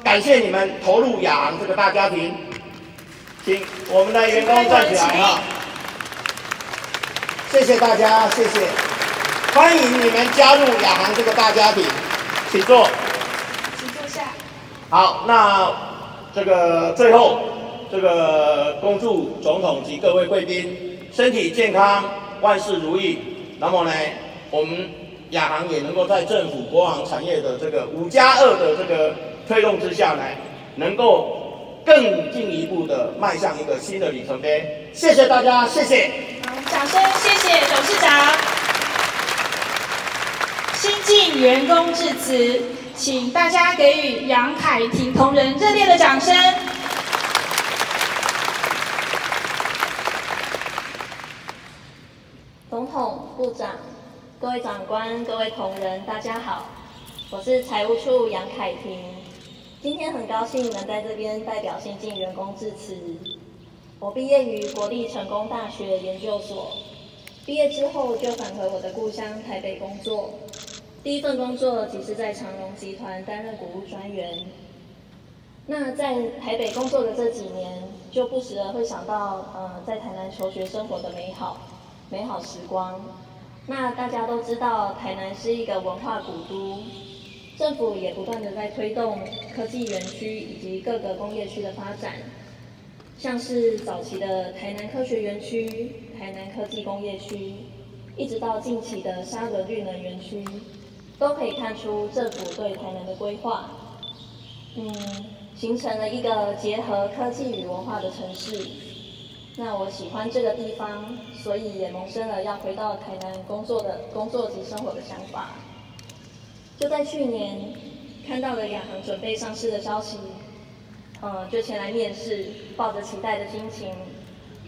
感谢你们投入亚航这个大家庭，请我们的员工站起来哈！谢谢大家，谢谢，欢迎你们加入亚航这个大家庭，请坐。请坐下。好，那这个最后，这个恭祝总统及各位贵宾身体健康，万事如意。那么呢，我们亚航也能够在政府国航产业的这个5+2的这个推动之下呢，能够更进一步的迈向一个新的里程碑。谢谢大家，谢谢。好，掌声谢谢董事长。新进员工致辞，请大家给予杨凯婷同仁热烈的掌声。总统、部长、各位长官、各位同仁，大家好，我是财务处杨凯婷。今天很高兴能在这边代表新进员工致辞。我毕业于国立成功大学研究所，毕业之后就返回我的故乡台北工作。第一份工作即是在长荣集团担任股务专员。那在台北工作的这几年，就不时的会想到，在台南求学生活的美好时光。那大家都知道，台南是一个文化古都，政府也不断的在推动科技园区以及各个工业区的发展，像是早期的台南科学园区、台南科技工业区，一直到近期的沙仑绿能园区，都可以看出政府对台南的规划，形成了一个结合科技与文化的城市。那我喜欢这个地方，所以也萌生了要回到台南工作及生活的想法。就在去年看到了亚航准备上市的消息，就前来面试，抱着期待的心情，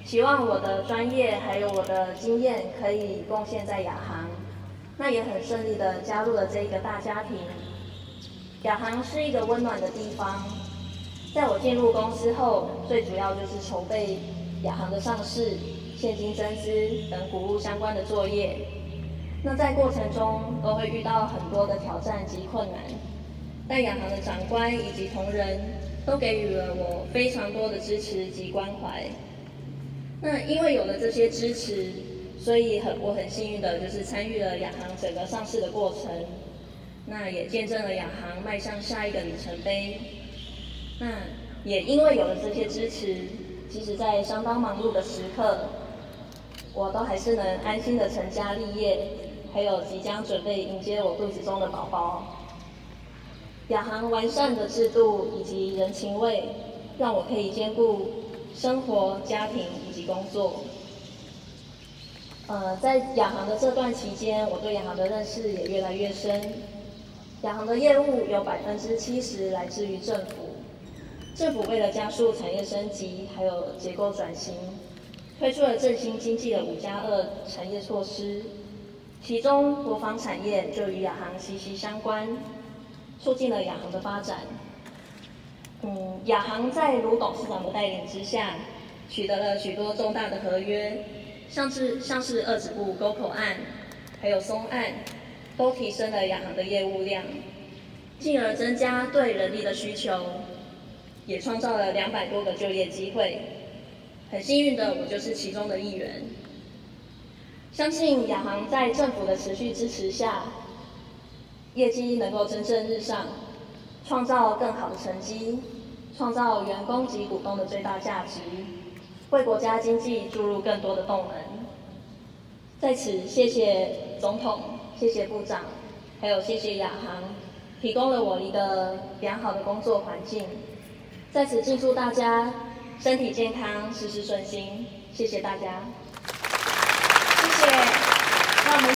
希望我的专业还有我的经验可以贡献在亚航。那也很顺利的加入了这一个大家庭。亚航是一个温暖的地方，在我进入公司后，最主要就是筹备亚航的上市、现金增资等股务相关的作业。那在过程中都会遇到很多的挑战及困难，但亚航的长官以及同仁都给予了我非常多的支持及关怀。那因为有了这些支持，所以我很幸运的就是参与了亚航整个上市的过程，那也见证了亚航迈向下一个里程碑。那也因为有了这些支持，即使在相当忙碌的时刻，我都还是能安心的成家立业，还有即将准备迎接我肚子中的宝宝。亚航完善的制度以及人情味，让我可以兼顾生活、家庭以及工作。在亚航的这段期间，我对亚航的认识也越来越深。亚航的业务有70%来自于政府。政府为了加速产业升级，还有结构转型，推出了振兴经济的5+2产业措施，其中国防产业就与亚航息息相关，促进了亚航的发展。亚航在卢董事长的带领之下，取得了许多重大的合约，像是二指部沟口案，还有松案，都提升了亚航的业务量，进而增加对人力的需求，也创造了200多个就业机会。很幸运的，我就是其中的一员。相信亚航在政府的持续支持下，业绩能够蒸蒸日上，创造更好的成绩，创造员工及股东的最大价值，为国家经济注入更多的动能。在此，谢谢总统，谢谢部长，还有谢谢亚航，提供了我一个良好的工作环境。在此敬祝大家身体健康，事事顺心，谢谢大家。谢谢。那我们